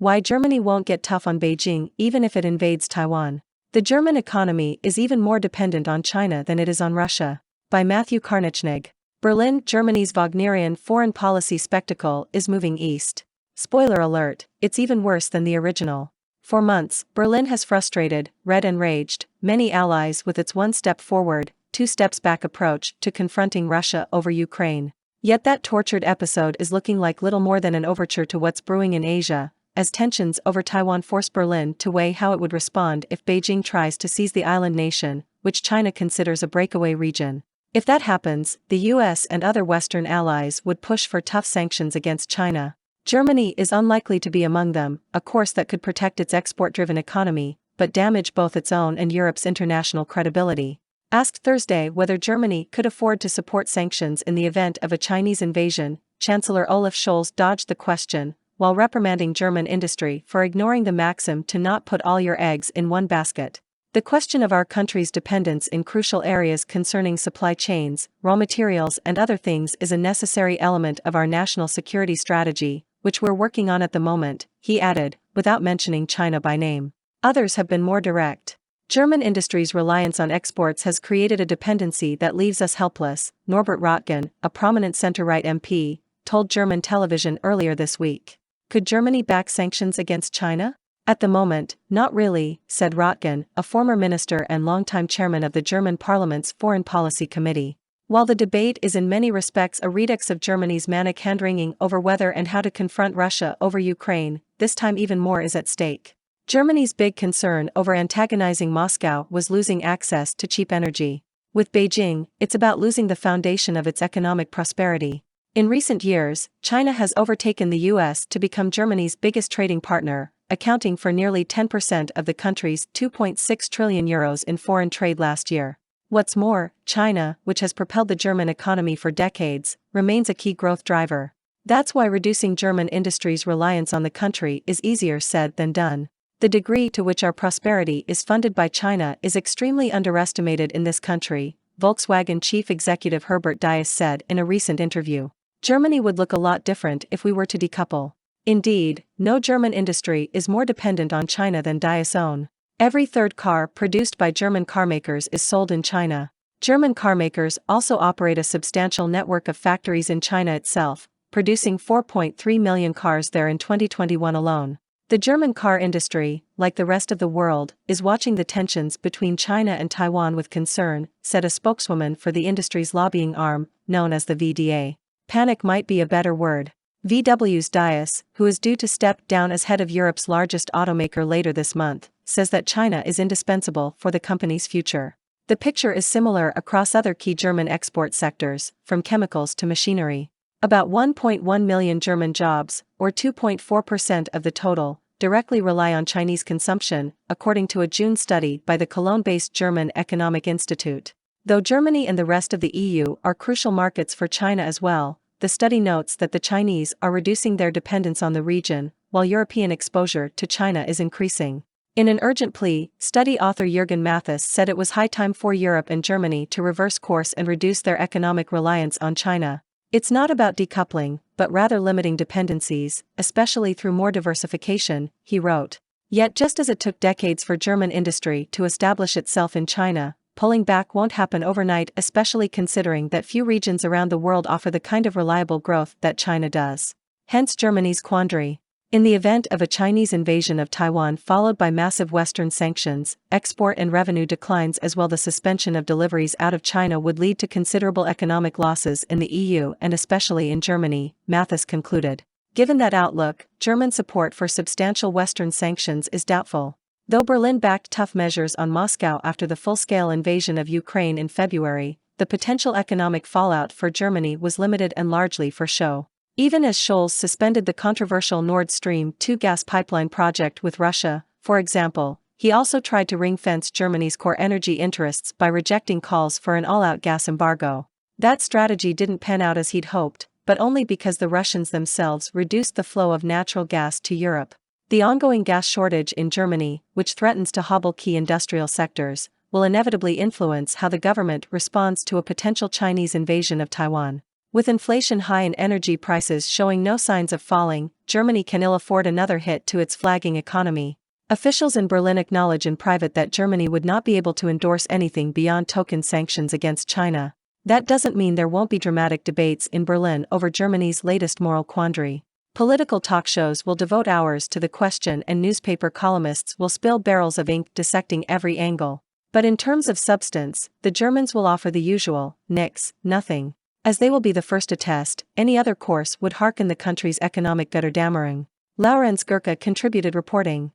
Why Germany won't get tough on Beijing even if it invades Taiwan. The German economy is even more dependent on China than it is on Russia. By Matthew Karnichnig. Berlin, Germany's Wagnerian foreign policy spectacle is moving east. Spoiler alert, it's even worse than the original. For months, Berlin has frustrated, red and raged, many allies with its one step forward, two steps back approach to confronting Russia over Ukraine. Yet that tortured episode is looking like little more than an overture to what's brewing in Asia, as tensions over Taiwan force Berlin to weigh how it would respond if Beijing tries to seize the island nation, which China considers a breakaway region. If that happens, the US and other Western allies would push for tough sanctions against China. Germany is unlikely to be among them, a course that could protect its export-driven economy, but damage both its own and Europe's international credibility. Asked Thursday whether Germany could afford to support sanctions in the event of a Chinese invasion, Chancellor Olaf Scholz dodged the question, while reprimanding German industry for ignoring the maxim to not put all your eggs in one basket. The question of our country's dependence in crucial areas concerning supply chains, raw materials and other things is a necessary element of our national security strategy, which we're working on at the moment, he added, without mentioning China by name. Others have been more direct. German industry's reliance on exports has created a dependency that leaves us helpless, Norbert Röttgen, a prominent center-right MP, told German television earlier this week. Could Germany back sanctions against China? At the moment, not really, said Röttgen, a former minister and longtime chairman of the German parliament's Foreign Policy Committee. While the debate is in many respects a redux of Germany's manic hand-wringing over whether and how to confront Russia over Ukraine, this time even more is at stake. Germany's big concern over antagonizing Moscow was losing access to cheap energy. With Beijing, it's about losing the foundation of its economic prosperity. In recent years, China has overtaken the US to become Germany's biggest trading partner, accounting for nearly 10% of the country's €2.6 trillion in foreign trade last year. What's more, China, which has propelled the German economy for decades, remains a key growth driver. That's why reducing German industry's reliance on the country is easier said than done. The degree to which our prosperity is funded by China is extremely underestimated in this country, Volkswagen chief executive Herbert Diess said in a recent interview. Germany would look a lot different if we were to decouple. Indeed, no German industry is more dependent on China than Diess' own. Every third car produced by German carmakers is sold in China. German carmakers also operate a substantial network of factories in China itself, producing 4.3 million cars there in 2021 alone. The German car industry, like the rest of the world, is watching the tensions between China and Taiwan with concern, said a spokeswoman for the industry's lobbying arm, known as the VDA. Panic might be a better word. VW's Diess, who is due to step down as head of Europe's largest automaker later this month, says that China is indispensable for the company's future. The picture is similar across other key German export sectors, from chemicals to machinery. About 1.1 million German jobs, or 2.4% of the total, directly rely on Chinese consumption, according to a June study by the Cologne-based German Economic Institute. Though Germany and the rest of the EU are crucial markets for China as well, the study notes that the Chinese are reducing their dependence on the region, while European exposure to China is increasing. In an urgent plea, study author Jürgen Mathis said it was high time for Europe and Germany to reverse course and reduce their economic reliance on China. It's not about decoupling, but rather limiting dependencies, especially through more diversification, he wrote. Yet just as it took decades for German industry to establish itself in China, pulling back won't happen overnight, especially considering that few regions around the world offer the kind of reliable growth that China does. Hence Germany's quandary. In the event of a Chinese invasion of Taiwan followed by massive Western sanctions, export and revenue declines as well. The suspension of deliveries out of China would lead to considerable economic losses in the EU and especially in Germany, Mathis concluded. Given that outlook, German support for substantial Western sanctions is doubtful. Though Berlin backed tough measures on Moscow after the full-scale invasion of Ukraine in February, the potential economic fallout for Germany was limited and largely for show. Even as Scholz suspended the controversial Nord Stream 2 gas pipeline project with Russia, for example, he also tried to ring-fence Germany's core energy interests by rejecting calls for an all-out gas embargo. That strategy didn't pan out as he'd hoped, but only because the Russians themselves reduced the flow of natural gas to Europe. The ongoing gas shortage in Germany, which threatens to hobble key industrial sectors, will inevitably influence how the government responds to a potential Chinese invasion of Taiwan. With inflation high and energy prices showing no signs of falling, Germany can ill afford another hit to its flagging economy. Officials in Berlin acknowledge in private that Germany would not be able to endorse anything beyond token sanctions against China. That doesn't mean there won't be dramatic debates in Berlin over Germany's latest moral quandary. Political talk shows will devote hours to the question and newspaper columnists will spill barrels of ink dissecting every angle. But in terms of substance, the Germans will offer the usual, nix, nothing. As they will be the first to test, any other course would hearken the country's economic Götterdämmerung. Laurenz Gurka contributed reporting.